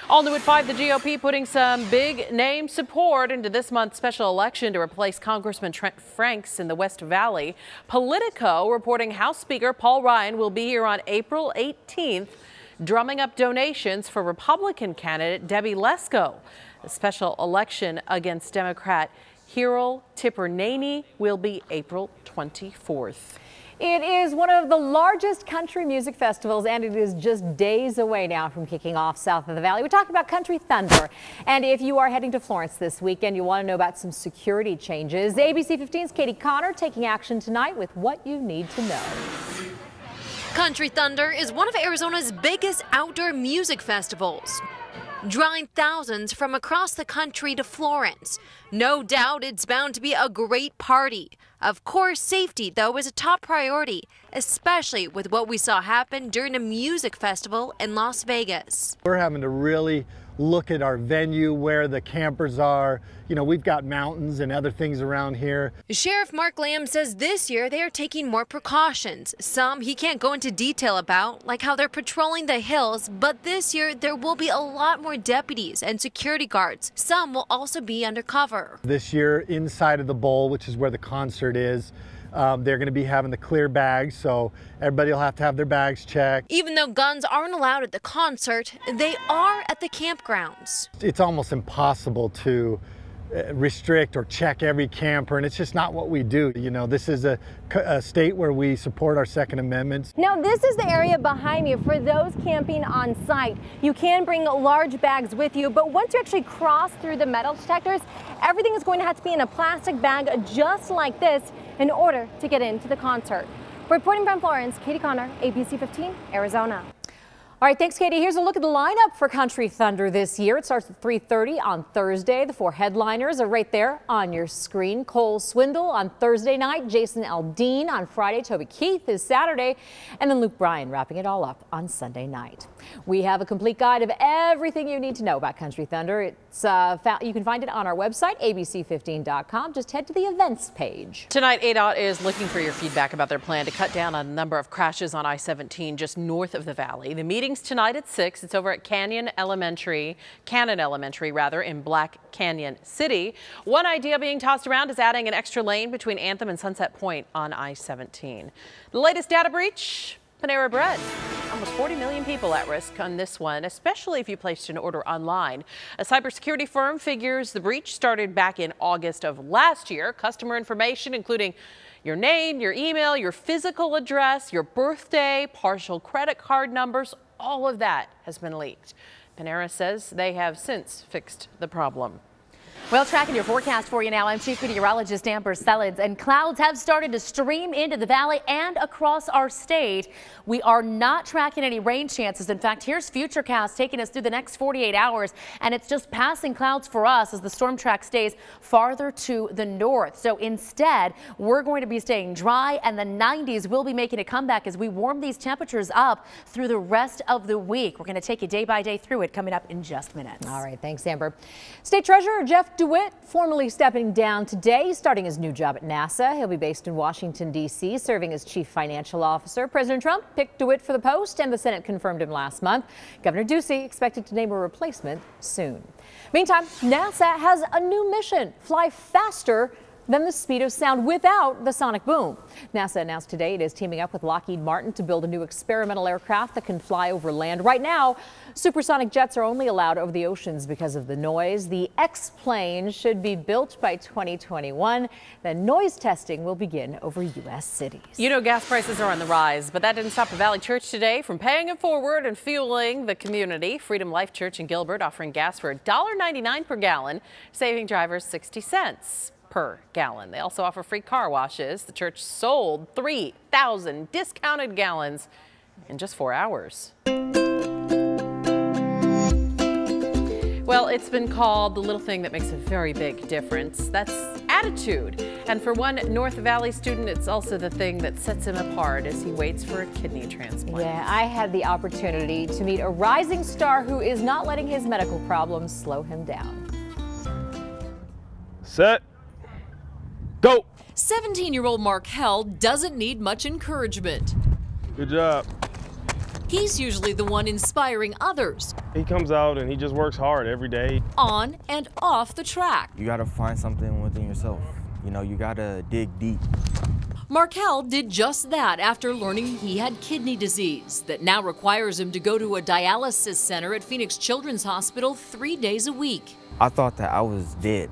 All new at 5, the GOP putting some big name support into this month's special election to replace Congressman Trent Franks in the West Valley. Politico reporting House Speaker Paul Ryan will be here on April 18th, drumming up donations for Republican candidate Debbie Lesko. The special election against Democrat Hyrel Tipirneni will be April 24th. It is one of the largest country music festivals, and it is just days away now from kicking off south of the valley. We're talking about Country Thunder. And if you are heading to Florence this weekend, you want to know about some security changes. ABC 15's Katie Connor taking action tonight with what you need to know. Country Thunder is one of Arizona's biggest outdoor music festivals, drawing thousands from across the country to Florence. No doubt it's bound to be a great party. Of course, safety, though, is a top priority, especially with what we saw happen during a music festival in Las Vegas. We're having to really look at our venue, where the campers are. You know, we've got mountains and other things around here. Sheriff Mark Lamb says this year they are taking more precautions. Some he can't go into detail about, like how they're patrolling the hills, but this year there will be a lot more deputies and security guards. Some will also be undercover. This year, inside of the bowl, which is where the concert is, they're going to be having the clear bags, so everybody will have to have their bags checked. Even though guns aren't allowed at the concert, they are at the campgrounds. It's almost impossible to restrict or check every camper, and it's just not what we do. You know, this is a state where we support our Second Amendment. Now, this is the area behind me for those camping on site. You can bring large bags with you, but once you actually cross through the metal detectors, everything is going to have to be in a plastic bag just like this in order to get into the concert. Reporting from Florence, Katie Connor, ABC 15, Arizona. All right, thanks, Katie. Here's a look at the lineup for Country Thunder this year. It starts at 3:30 on Thursday. The 4 headliners are right there on your screen. Cole Swindle on Thursday night, Jason Aldean on Friday, Toby Keith is Saturday, and then Luke Bryan wrapping it all up on Sunday night. We have a complete guide of everything you need to know about Country Thunder. It's you can find it on our website, abc15.com. Just head to the events page. Tonight, ADOT is looking for your feedback about their plan to cut down on a number of crashes on I-17 just north of the valley. The meeting's tonight at 6. It's over at Cannon Elementary in Black Canyon City. One idea being tossed around is adding an extra lane between Anthem and Sunset Point on I-17. The latest data breach, Panera Bread. Almost 40 million people at risk on this one, especially if you placed an order online. A cybersecurity firm figures the breach started back in August of last year. Customer information, including your name, your email, your physical address, your birthday, partial credit card numbers, all of that has been leaked. Panera says they have since fixed the problem. Well, tracking your forecast for you now, I'm Chief Meteorologist Amber Sellens, and clouds have started to stream into the valley and across our state. We are not tracking any rain chances. In fact, here's Futurecast taking us through the next 48 hours, and it's just passing clouds for us as the storm track stays farther to the north. So instead, we're going to be staying dry, and the 90s will be making a comeback as we warm these temperatures up through the rest of the week. We're going to take you day by day through it coming up in just minutes. All right, thanks, Amber. State Treasurer Jeff DeWitt formally stepping down today, starting his new job at NASA. He'll be based in Washington, D.C., serving as chief financial officer. President Trump picked DeWitt for the post, and the Senate confirmed him last month. Governor Ducey expected to name a replacement soon. Meantime, NASA has a new mission: fly faster than the speed of sound without the sonic boom. NASA announced today it is teaming up with Lockheed Martin to build a new experimental aircraft that can fly over land. Right now, supersonic jets are only allowed over the oceans because of the noise. The X-plane should be built by 2021. Then noise testing will begin over U.S. cities. You know, gas prices are on the rise, but that didn't stop the Valley Church today from paying it forward and fueling the community. Freedom Life Church in Gilbert offering gas for $1.99 per gallon, saving drivers 60 cents. Per gallon. They also offer free car washes. The church sold 3,000 discounted gallons in just 4 hours. Well, it's been called the little thing that makes a very big difference. That's attitude. And for one North Valley student, it's also the thing that sets him apart as he waits for a kidney transplant. Yeah, I had the opportunity to meet a rising star who is not letting his medical problems slow him down. Set. Go! 17-year-old Mark Hell doesn't need much encouragement. Good job. He's usually the one inspiring others He comes out and he just works hard every day. on and off the track. You gotta find something within yourself. You know, you gotta dig deep. Markel did just that after learning he had kidney disease that now requires him to go to a dialysis center at Phoenix Children's Hospital 3 days a week. I thought that I was dead.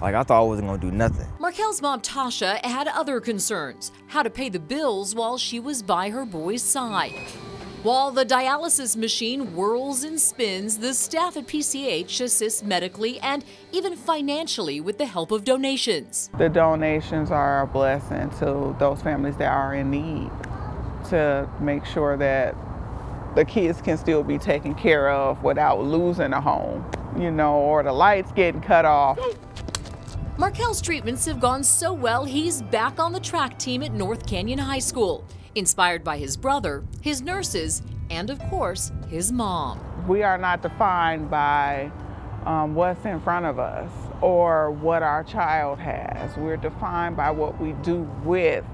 Like, I thought I wasn't gonna do nothing. Markel's mom, Tasha, had other concerns: how to pay the bills while she was by her boy's side. While the dialysis machine whirls and spins, the staff at PCH assists medically and even financially with the help of donations. The donations are a blessing to those families that are in need, to make sure that the kids can still be taken care of without losing a home, you know, or the lights getting cut off. Markel's treatments have gone so well, he's back on the track team at North Canyon High School, inspired by his brother, his nurses, and of course, his mom. We are not defined by what's in front of us or what our child has. We're defined by what we do with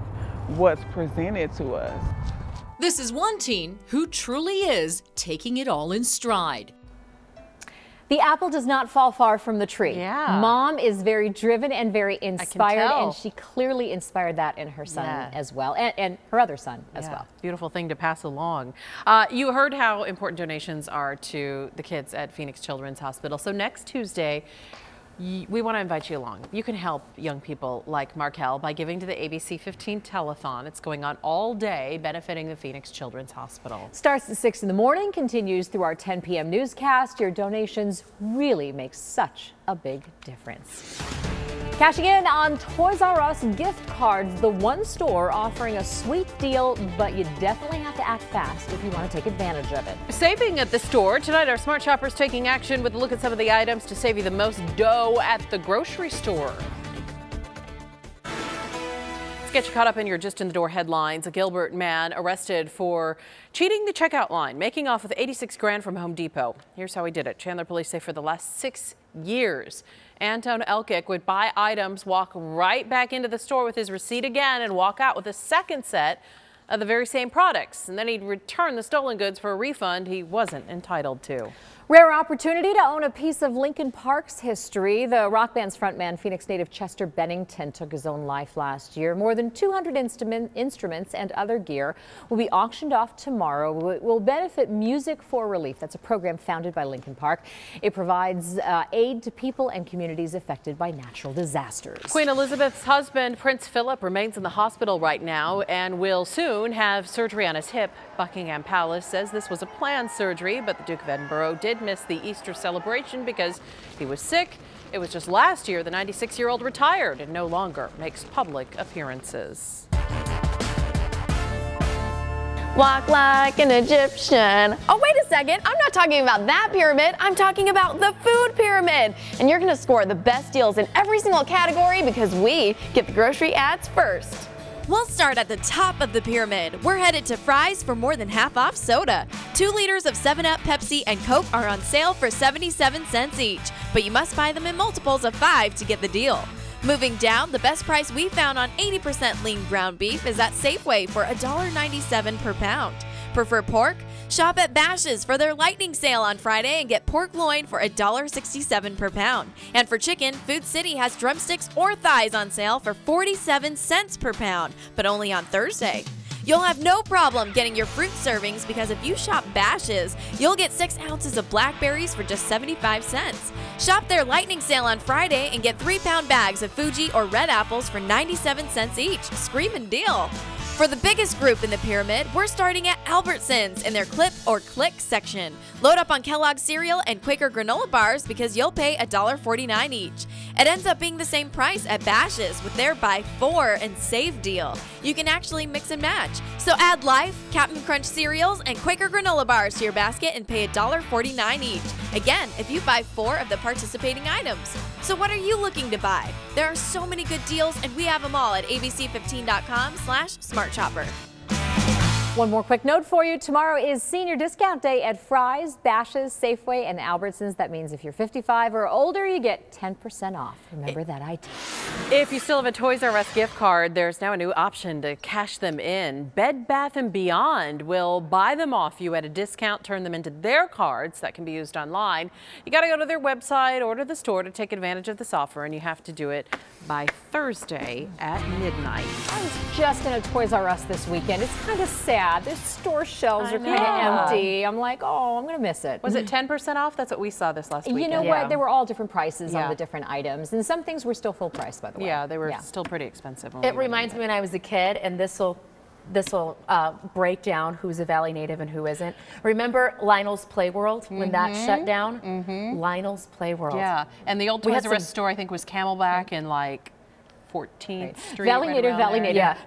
what's presented to us. This is one teen who truly is taking it all in stride. The apple does not fall far from the tree. Yeah. Mom is very driven and very inspired, tell. and she clearly inspired that in her son as well, and her other son as well. Beautiful thing to pass along. You heard how important donations are to the kids at Phoenix Children's Hospital. So next Tuesday, we want to invite you along. You can help young people like Markel by giving to the ABC 15 telethon. It's going on all day, benefiting the Phoenix Children's Hospital. Starts at 6 in the morning, continues through our 10 p.m. newscast. Your donations really make such a big difference. Cashing in on Toys R Us gift cards, the one store offering a sweet deal, but you definitely have to act fast if you want to take advantage of it. Saving at the store. Tonight, our Smart Shoppers taking action with a look at some of the items to save you the most dough at the grocery store. Let's get you caught up in your Just in the Door headlines. A Gilbert man arrested for cheating the checkout line, making off with 86 grand from Home Depot. Here's how he did it. Chandler police say for the last 6 years, Anton Elkic would buy items, walk right back into the store with his receipt again, and walk out with a second set of the very same products. And then he'd return the stolen goods for a refund he wasn't entitled to. Rare opportunity to own a piece of Linkin Park's history. The rock band's frontman, Phoenix native Chester Bennington, took his own life last year. More than 200 instruments and other gear will be auctioned off tomorrow. It will benefit Music for Relief. That's a program founded by Linkin Park. It provides aid to people and communities affected by natural disasters. Queen Elizabeth's husband, Prince Philip, remains in the hospital right now and will soon have surgery on his hip. Buckingham Palace says this was a planned surgery, but the Duke of Edinburgh did miss the Easter celebration because he was sick. It was just last year the 96-year-old retired and no longer makes public appearances. Walk like an Egyptian. Oh, wait a second. I'm not talking about that pyramid. I'm talking about the food pyramid. And you're going to score the best deals in every single category because we get the grocery ads first. We'll start at the top of the pyramid. We're headed to Fry's for more than half off soda. 2 liters of 7-Up, Pepsi, and Coke are on sale for 77 cents each, but you must buy them in multiples of 5 to get the deal. Moving down, the best price we found on 80% lean ground beef is at Safeway for $1.97 per pound. Prefer pork? Shop at Bash's for their lightning sale on Friday and get pork loin for $1.67 per pound. And for chicken, Food City has drumsticks or thighs on sale for 47 cents per pound, but only on Thursday. You'll have no problem getting your fruit servings because if you shop Bash's, you'll get 6 ounces of blackberries for just 75 cents. Shop their lightning sale on Friday and get 3-pound bags of Fuji or red apples for 97 cents each. Screamin' deal! For the biggest group in the pyramid, we're starting at Albertsons in their Clip or Click section. Load up on Kellogg's cereal and Quaker granola bars because you'll pay $1.49 each. It ends up being the same price at Bash's with their Buy 4 and Save deal. You can actually mix and match. So add Life, Captain Crunch cereals, and Quaker granola bars to your basket and pay $1.49 each. Again, if you buy 4 of the participating items. So what are you looking to buy? There are so many good deals and we have them all at abc15.com/smartshopper. One more quick note for you. Tomorrow is senior discount day at Fry's, Bashas', Safeway, and Albertsons. That means if you're 55 or older, you get 10% off. Remember that idea. If you still have a Toys R Us gift card, there's now a new option to cash them in. Bed Bath & Beyond will buy them off you at a discount, turn them into their cards that can be used online. You got to go to their website or to the store to take advantage of this offer, and you have to do it by Thursday at midnight. I was just in a Toys R Us this weekend. It's kind of sad. The store shelves are kind of empty. I'm like, oh, I'm going to miss it. Was it 10% off? That's what we saw this last weekend. You know what? They were all different prices on the different items. And some things were still full price, by the way. Yeah, they were still pretty expensive. It reminds me when I was a kid, and this will break down who's a Valley native and who isn't. Remember Lionel's Playworld when that shut down? Lionel's Playworld. Yeah, and the old Toys R Us store I think was Camelback in like 14th Street. Valley native,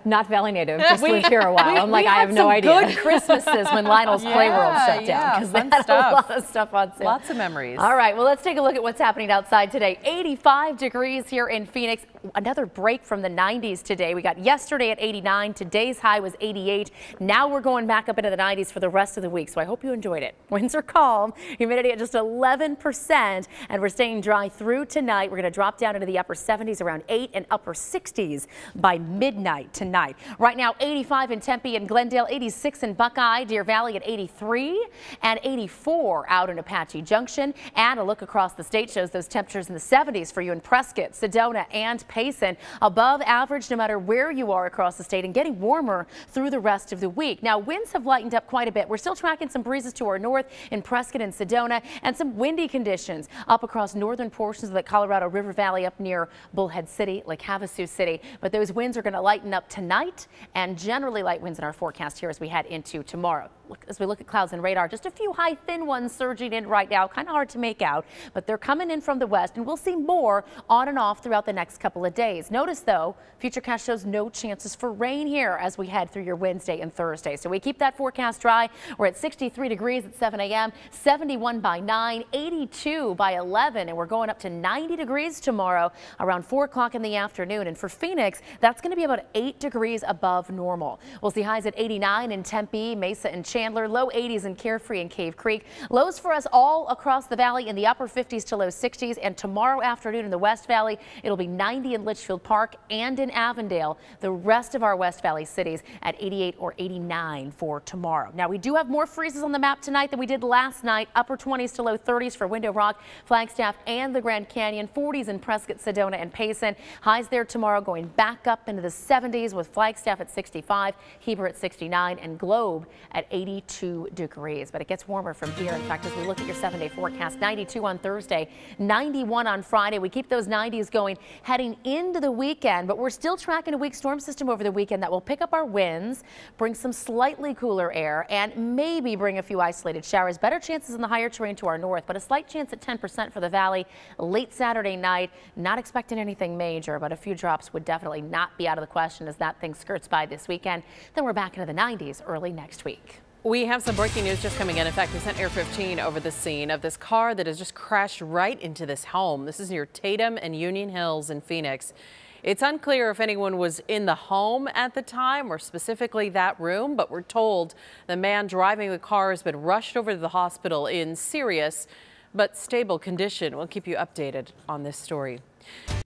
not Valley native. Just lived here a while. I'm like, I have no idea. Good Christmases when Lionel's Playworld shut down because they had a lot of stuff on sale. Lots of memories. All right, well, let's take a look at what's happening outside today. 85 degrees here in Phoenix. Another break from the 90s today. We got yesterday at 89. Today's high was 88. Now we're going back up into the 90s for the rest of the week. So I hope you enjoyed it. Winds are calm. Humidity at just 11%. And we're staying dry through tonight. We're going to drop down into the upper 70s, around 8 and upper 60s by midnight tonight. Right now, 85 in Tempe and Glendale, 86 in Buckeye, Deer Valley at 83 and 84 out in Apache Junction. And a look across the state shows those temperatures in the 70s for you in Prescott, Sedona, and Payson. Above average no matter where you are across the state and getting warmer through the rest of the week. Now, winds have lightened up quite a bit. We're still tracking some breezes to our north in Prescott and Sedona and some windy conditions up across northern portions of the Colorado River Valley up near Bullhead City, Lake Havasu City. But those winds are going to lighten up tonight and generally light winds in our forecast here as we head into tomorrow. As we look at clouds and radar, just a few high thin ones surging in right now, kind of hard to make out, but they're coming in from the west and we'll see more on and off throughout the next couple of days. Notice though, Futurecast shows no chances for rain here as we head through your Wednesday and Thursday. So we keep that forecast dry. We're at 63 degrees at 7 a.m., 71 by 9, 82 by 11, and we're going up to 90 degrees tomorrow around 4 o'clock in the afternoon. And for Phoenix, that's going to be about 8 degrees above normal. We'll see highs at 89 in Tempe, Mesa, and Chandler, low 80s in Carefree and Cave Creek. Lows for us all across the valley in the upper 50s to low 60s. And tomorrow afternoon in the West Valley, it'll be 90 in Litchfield Park and in Avondale. The rest of our West Valley cities at 88 or 89 for tomorrow. Now, we do have more freezes on the map tonight than we did last night. Upper 20s to low 30s for Window Rock, Flagstaff, and the Grand Canyon. 40s in Prescott, Sedona, and Payson. Highs there tomorrow going back up into the 70s with Flagstaff at 65, Heber at 69, and Globe at 82 degrees. But it gets warmer from here. In fact, as we look at your 7-day forecast, 92 on Thursday, 91 on Friday. We keep those 90s going heading into the weekend, but we're still tracking a weak storm system over the weekend that will pick up our winds, bring some slightly cooler air, and maybe bring a few isolated showers. Better chances in the higher terrain to our north, but a slight chance at 10% for the valley late Saturday night. Not expecting anything major, but a few drops would definitely not be out of the question as that thing skirts by this weekend. Then we're back into the 90s early next week. We have some breaking news just coming in. In fact, we sent Air 15 over the scene of this car that has just crashed right into this home. This is near Tatum and Union Hills in Phoenix. It's unclear if anyone was in the home at the time or specifically that room, but we're told the man driving the car has been rushed over to the hospital in serious but stable condition. We'll keep you updated on this story.